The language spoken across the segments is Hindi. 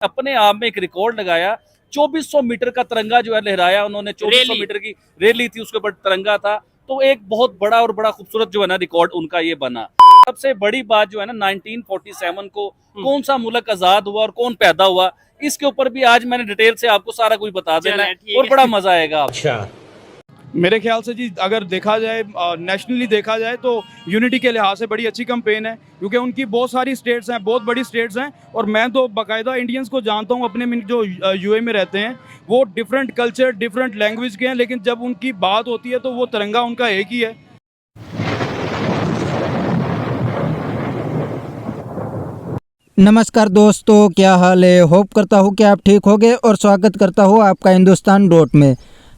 अपने आप में एक रिकॉर्ड लगाया। 2400 मीटर का तिरंगा जो है लहराया उन्होंने। 2400 मीटर की रैली थी, उसके ऊपर तिरंगा था। तो एक बहुत बड़ा और बड़ा खूबसूरत जो है ना रिकॉर्ड उनका ये बना। सबसे बड़ी बात जो है ना 1947 को कौन सा मुल्क आजाद हुआ और कौन पैदा हुआ, इसके ऊपर भी आज मैंने डिटेल से आपको सारा कुछ बता देना है और बड़ा मजा आएगा। अच्छा, मेरे ख्याल से जी अगर देखा जाए नेशनली देखा जाए तो यूनिटी के लिहाज से बड़ी अच्छी कैंपेन है, क्योंकि उनकी बहुत सारी स्टेट्स हैं, बहुत बड़ी स्टेट्स हैं। और मैं तो बाकायदा इंडियंस को जानता हूँ अपने में जो यूए में रहते हैं, वो डिफरेंट कल्चर डिफरेंट लैंग्वेज के हैं, लेकिन जब उनकी बात होती है तो वो तिरंगा उनका एक ही है। नमस्कार दोस्तों, क्या हाल है। होप करता हूँ कि आप ठीक होंगे और स्वागत करता हूँ आपका हिंदुस्तान डॉट में।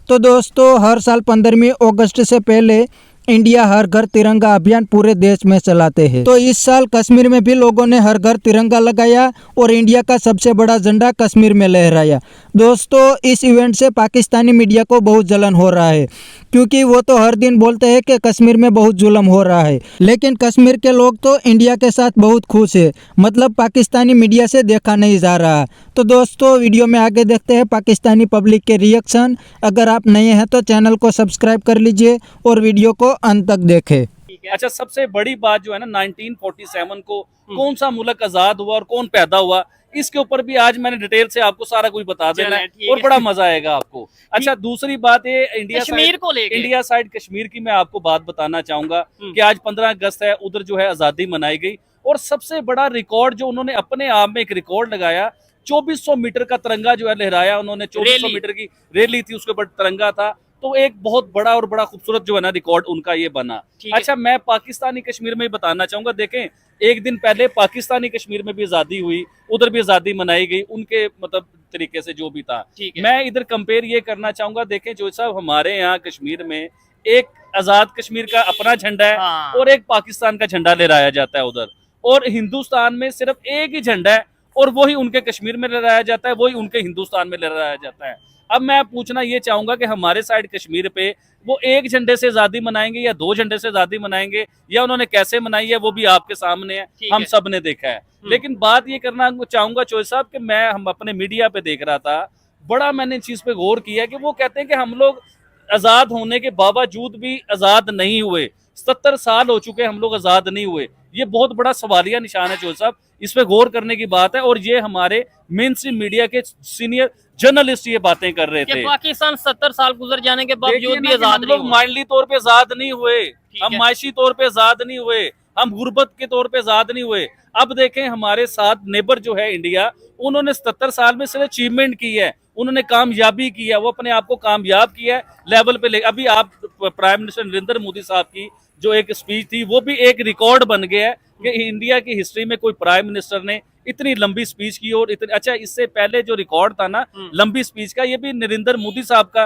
तो दोस्तों, हर साल 15 अगस्त से पहले इंडिया हर घर तिरंगा अभियान पूरे देश में चलाते हैं। तो इस साल कश्मीर में भी लोगों ने हर घर तिरंगा लगाया और इंडिया का सबसे बड़ा झंडा कश्मीर में लहराया। दोस्तों, इस इवेंट से पाकिस्तानी मीडिया को बहुत जलन हो रहा है, क्योंकि वो तो हर दिन बोलते हैं कि कश्मीर में बहुत जुल्म हो रहा है, लेकिन कश्मीर के लोग तो इंडिया के साथ बहुत खुश है। मतलब पाकिस्तानी मीडिया से देखा नहीं जा रहा। तो दोस्तों, वीडियो में आगे देखते हैं पाकिस्तानी पब्लिक के रिएक्शन। अगर आप नए हैं तो चैनल को सब्सक्राइब कर लीजिए और वीडियो को अंत तक देखें। अच्छा, सबसे बड़ी बात जो है ना 1947 को कौन सा मुल्क आजाद हुआ और कौन पैदा हुआ, इसके ऊपर भी आज मैंने डिटेल से आपको सारा कुछ बता देना है और बड़ा मजा आएगा आपको। अच्छा, दूसरी बात ये इंडिया साइड कश्मीर की मैं आपको बात बताना चाहूंगा कि आज 15 अगस्त है, उधर जो है आजादी मनाई गई। और सबसे बड़ा रिकॉर्ड जो उन्होंने अपने आप में एक रिकॉर्ड लगाया, 2400 मीटर का तिरंगा जो है लहराया उन्होंने। 2400 मीटर की रैली थी, उसके ऊपर तिरंगा था। तो एक बहुत बड़ा और बड़ा खूबसूरत जो है ना रिकॉर्ड उनका ये बना। अच्छा, मैं पाकिस्तानी कश्मीर में बताना चाहूंगा, देखें एक दिन पहले पाकिस्तानी कश्मीर में भी आजादी हुई, उधर भी आजादी मनाई गई उनके मतलब तरीके से जो भी था। मैं इधर कंपेयर ये करना चाहूंगा, देखें जो साहब हमारे यहाँ कश्मीर में एक आजाद कश्मीर का अपना झंडा है और एक पाकिस्तान का झंडा लहराया जाता है उधर। और हिंदुस्तान में सिर्फ एक ही झंडा है और वही उनके कश्मीर में लहराया जाता है, वही उनके हिंदुस्तान में लहराया जाता है। अब मैं पूछना ये चाहूंगा कि हमारे साइड कश्मीर पे वो एक झंडे से आजादी मनाएंगे या दो झंडे से आजादी मनाएंगे, या उन्होंने कैसे मनाई है वो भी आपके सामने है, हम सब ने देखा है। लेकिन बात ये करना चाहूंगा चोई साहब कि हम अपने मीडिया पे देख रहा था, बड़ा मैंने इस चीज पे गौर किया कि वो कहते हैं कि हम लोग आजाद होने के बावजूद भी आजाद नहीं हुए। 70 साल हो चुके हम लोग आजाद नहीं हुए। ये बहुत बड़ा सवालिया निशान है चोल साहब, इस पे गौर करने की बात है। और ये हमारे मेन स्ट्रीम मीडिया के सीनियर जर्नलिस्ट ये बातें कर रहे थे। पाकिस्तान 70 साल गुजर जाने के बावजूद भी आजाद नहीं हुए। माइंडली तौर पे आजाद नहीं हुए, हम मायशी तौर पे आजाद नहीं हुए, हम गुर्बत के तौर पे आजाद नहीं हुए। अब देखें हमारे साथ नेबर जो है इंडिया, उन्होंने 77 साल में सिर्फ अचीवमेंट की है, उन्होंने कामयाबी की है, वो अपने आप को कामयाब किया है लेवल पे ले। अभी आप प्राइम मिनिस्टर नरेंद्र मोदी साहब की जो एक स्पीच थी वो भी एक रिकॉर्ड बन गया है कि इंडिया की हिस्ट्री में कोई प्राइम मिनिस्टर ने इतनी लंबी स्पीच की। और इतनी अच्छा, इससे पहले जो रिकॉर्ड था ना लंबी स्पीच का, ये भी नरेंद्र मोदी साहब का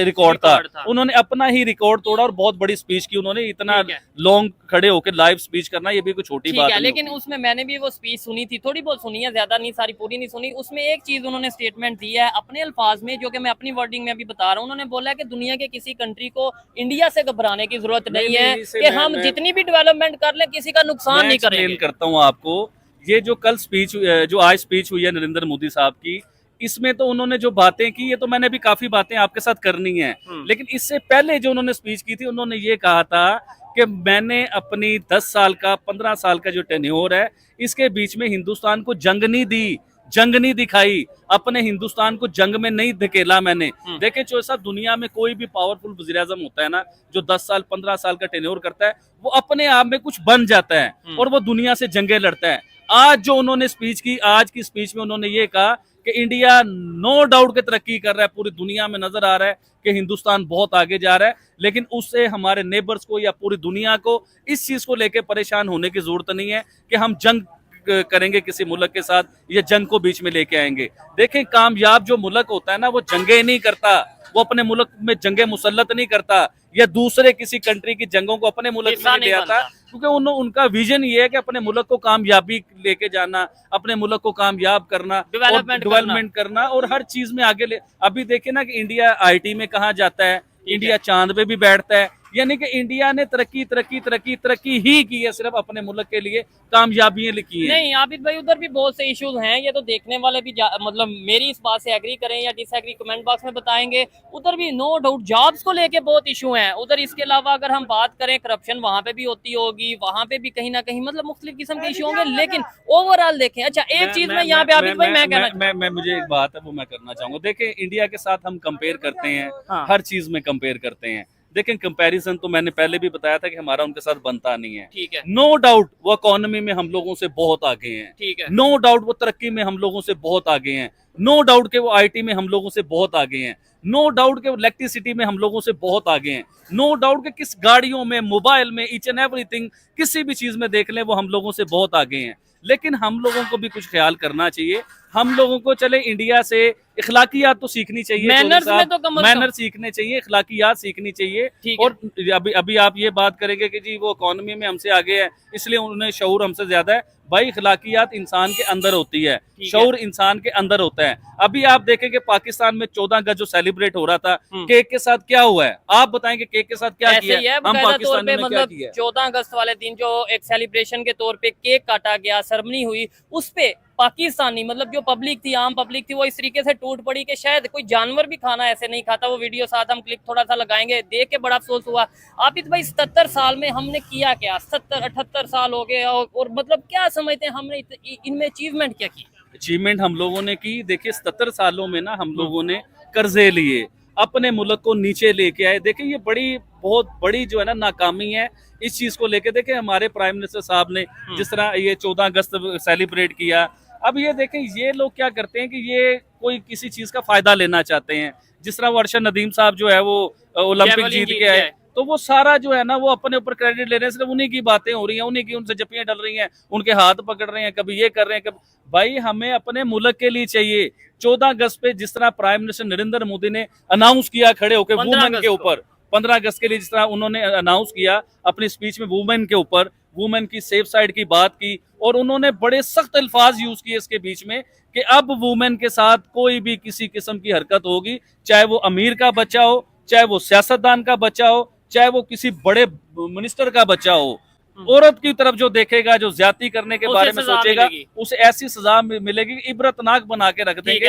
रिकॉर्ड था। उन्होंने अपना ही रिकॉर्ड तोड़ा और बहुत बड़ी स्पीच की उन्होंने। इतना लॉन्ग खड़े होकर लाइव स्पीच करना ये भी कोई छोटी बात नहीं। लेकिन उसमें मैंने भी वो स्पीच सुनी थी, थोड़ी बहुत सुनी है, ज्यादा नहीं, सारी पूरी नहीं सुनी। उसमें एक चीज उन्होंने स्टेटमेंट दी है अपने अल्फाज में, जो कि मैं अपनी वर्डिंग में भी बता रहा हूँ। उन्होंने बोला कि दुनिया के किसी कंट्री को इंडिया से घबराने की जरूरत नहीं है, कि हम जितनी भी डेवलपमेंट कर ले किसी का नुकसान नहीं करेंगे। करता हूँ आपको, ये जो कल स्पीच जो आज स्पीच हुई है नरेंद्र मोदी साहब की, इसमें तो उन्होंने जो बातें की, ये तो मैंने भी काफी बातें आपके साथ करनी है। लेकिन इससे पहले जो उन्होंने स्पीच की थी, उन्होंने ये कहा था कि मैंने अपनी 10 साल का 15 साल का जो टेन्योर है, इसके बीच में हिंदुस्तान को जंग नहीं दी, जंग नहीं दिखाई, अपने हिंदुस्तान को जंग में नहीं धकेला मैंने। देखे जो साहब, दुनिया में कोई भी पावरफुल वज़ीर-ए-आज़म होता है ना, जो 10 साल 15 साल का टेन्योर करता है, वो अपने आप में कुछ बन जाता है और वो दुनिया से जंगें लड़ता है। आज जो उन्होंने स्पीच की, आज की स्पीच में उन्होंने ये कहा कि इंडिया नो डाउट के तरक्की कर रहा है, पूरी दुनिया में नजर आ रहा है कि हिंदुस्तान बहुत आगे जा रहा है। लेकिन उससे हमारे नेबर्स को या पूरी दुनिया को इस चीज को लेकर परेशान होने की जरूरत नहीं है कि हम जंग करेंगे किसी मुल्क के साथ या जंग को बीच में लेके आएंगे। देखें, कामयाब जो मुल्क होता है ना, वो जंगे नहीं करता, वो अपने मुल्क में जंगे मुसल्लत नहीं करता या दूसरे किसी कंट्री की जंगों को अपने मुल्क में ले आता, क्योंकि उनका विजन ये है कि अपने मुल्क को कामयाबी लेके जाना, अपने मुल्क को कामयाब करना, डेवलपमेंट करना और हर चीज में आगे ले। अभी देखिए ना कि इंडिया आईटी में कहाँ जाता है, इंडिया चांद पे भी बैठता है, यानी कि इंडिया ने तरक्की तरक्की तरक्की तरक्की ही की है, सिर्फ अपने मुल्क के लिए कामयाबियां लिखी है। नहीं आबिद भाई, उधर भी बहुत से इश्यूज हैं, ये तो देखने वाले भी मतलब मेरी इस बात से एग्री करें या डिसएग्री कमेंट बॉक्स में बताएंगे। उधर भी नो डाउट जॉब्स को लेके बहुत इशू हैं उधर। इसके अलावा अगर हम बात करें करप्शन वहां पे भी होती होगी, वहां पे भी कहीं ना कहीं मतलब मुख्तलिफ किस्म के इशू होंगे, लेकिन ओवरऑल देखें। अच्छा एक चीज में यहाँ पे आबिद भाई मैं कहना मुझे एक बात है वो मैं करना चाहूंगा। देखिए इंडिया के साथ हम कंपेयर करते हैं, हाँ। हर चीज में कंपेयर करते हैं। देखें कंपैरिजन तो मैंने पहले भी बताया था कि हमारा उनके साथ बनता नहीं है। ठीक है, नो डाउट वो इकोनॉमी में हम लोगों से बहुत आगे हैं, ठीक है, नो डाउट वो तरक्की में हम लोगों से बहुत आगे हैं, नो डाउट के वो आईटी में हम लोगों से बहुत आगे हैं, नो डाउट के इलेक्ट्रिसिटी में हम लोगों से बहुत आगे हैं, नो डाउट के किस गाड़ियों में, मोबाइल में, ईच एंड एवरीथिंग, किसी भी चीज में देख लें वो हम लोगों से बहुत आगे हैं। लेकिन हम लोगों को भी कुछ ख्याल करना चाहिए। हम लोगों को चले इंडिया से इखलाकियात तो सीखनी चाहिए, मैनर्स में तो कम मैनर सीखने चाहिए, इखलाकियात सीखनी चाहिए। ठीक है। और अभी अभी आप ये बात करेंगे कि जी वो इकोनॉमी में हमसे आगे है इसलिए उन्हें शऊर हमसे ज्यादा है। भाई इखलाकियात इंसान के अंदर होती है, शऊर इंसान के अंदर होता है। अभी आप देखेंगे पाकिस्तान में 14 अगस्त जो सेलिब्रेट हो रहा था, केक के साथ क्या हुआ है? आप बताएंगे केक के साथ क्या किया है? हम पाकिस्तान में क्या मतलब किया? 14 अगस्त वाले दिन जो एक सेलिब्रेशन के तौर पे केक काटा गया, सेरेमनी हुई, उस पे पाकिस्तानी मतलब जो पब्लिक थी, आम पब्लिक थी, वो इस तरीके से टूट पड़ी कि शायद कोई जानवर भी खाना ऐसे नहीं खाता। वो वीडियो साथ हम क्लिप थोड़ा सा लगाएंगे, देख के बड़ा अफसोस हुआ। आबिद भाई 77 साल में हमने किया क्या? 77-78 साल हो गए और मतलब क्या समझते हैं हमने इनमें अचीवमेंट क्या की? अचीवमेंट हम लोगों ने की। देखिए 77 सालों में ना हम लोगों ने कर्जे लिए, अपने मुल्क को नीचे लेके आए। देखिए ये बहुत बड़ी जो है ना नाकामी है इस चीज को लेके। देखिए हमारे प्राइम मिनिस्टर साहब ने जिस तरह ये 14 अगस्त सेलिब्रेट किया, अब ये देखें ये लोग क्या करते हैं कि ये कोई किसी चीज का फायदा लेना चाहते हैं। जिस तरह वो अरशद नदीम साहब जो है वो ओलंपिक जीत के आए, तो वो सारा जो है ना वो अपने ऊपर क्रेडिट ले रहे हैं। सिर्फ उन्हीं की बातें हो रही हैं, उन्हीं की उनसे जप्पियां डल रही हैं, उनके हाथ पकड़ रहे हैं, कभी ये कर रहे हैं कभी। भाई हमें अपने मुल्क के लिए चाहिए। 14 अगस्त पे जिस तरह प्राइम मिनिस्टर नरेंद्र मोदी ने अनाउंस किया खड़े होकर वुमेन के ऊपर, 15 अगस्त के लिए जिस तरह उन्होंने अनाउंस किया अपनी स्पीच में वुमेन के ऊपर, वुमेन की सेफ साइड की बात की, और उन्होंने बड़े सख्त अल्फाज यूज किए इसके बीच में कि अब वुमेन के साथ कोई भी किसी किस्म की हरकत होगी, चाहे वो अमीर का बच्चा हो, चाहे वो सियासतदान का बच्चा हो, चाहे वो किसी बड़े मिनिस्टर का बच्चा हो, औरत की तरफ जो देखेगा, जो ज्यादती करने के बारे में सोचेगा, उसे ऐसी सजा मिलेगी, इबरतनाक बना के रख देंगे।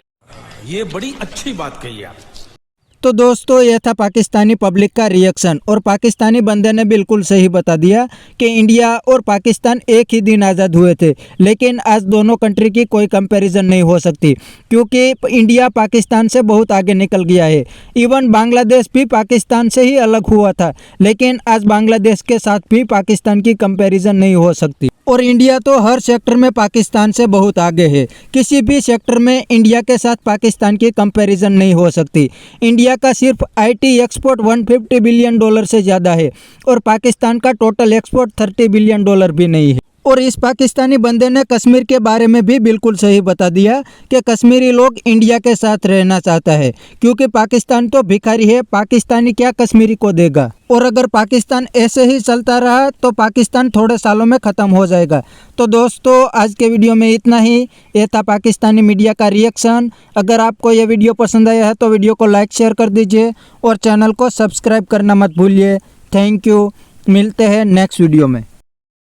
ये बड़ी अच्छी बात कही आप। तो दोस्तों यह था पाकिस्तानी पब्लिक का रिएक्शन, और पाकिस्तानी बंदे ने बिल्कुल सही बता दिया कि इंडिया और पाकिस्तान एक ही दिन आज़ाद हुए थे, लेकिन आज दोनों कंट्री की कोई कंपैरिजन नहीं हो सकती क्योंकि इंडिया पाकिस्तान से बहुत आगे निकल गया है। इवन बांग्लादेश भी पाकिस्तान से ही अलग हुआ था, लेकिन आज बांग्लादेश के साथ भी पाकिस्तान की कंपैरिजन नहीं हो सकती। और इंडिया तो हर सेक्टर में पाकिस्तान से बहुत आगे है, किसी भी सेक्टर में इंडिया के साथ पाकिस्तान की कंपैरिजन नहीं हो सकती। इंडिया का सिर्फ आईटी एक्सपोर्ट $150 बिलियन से ज़्यादा है और पाकिस्तान का टोटल एक्सपोर्ट $30 बिलियन भी नहीं है। और इस पाकिस्तानी बंदे ने कश्मीर के बारे में भी बिल्कुल सही बता दिया कि कश्मीरी लोग इंडिया के साथ रहना चाहता है क्योंकि पाकिस्तान तो भिखारी है, पाकिस्तानी क्या कश्मीरी को देगा। और अगर पाकिस्तान ऐसे ही चलता रहा तो पाकिस्तान थोड़े सालों में ख़त्म हो जाएगा। तो दोस्तों आज के वीडियो में इतना ही। ये था पाकिस्तानी मीडिया का रिएक्शन। अगर आपको ये वीडियो पसंद आया है तो वीडियो को लाइक शेयर कर दीजिए और चैनल को सब्सक्राइब करना मत भूलिए। थैंक यू, मिलते हैं नेक्स्ट वीडियो में।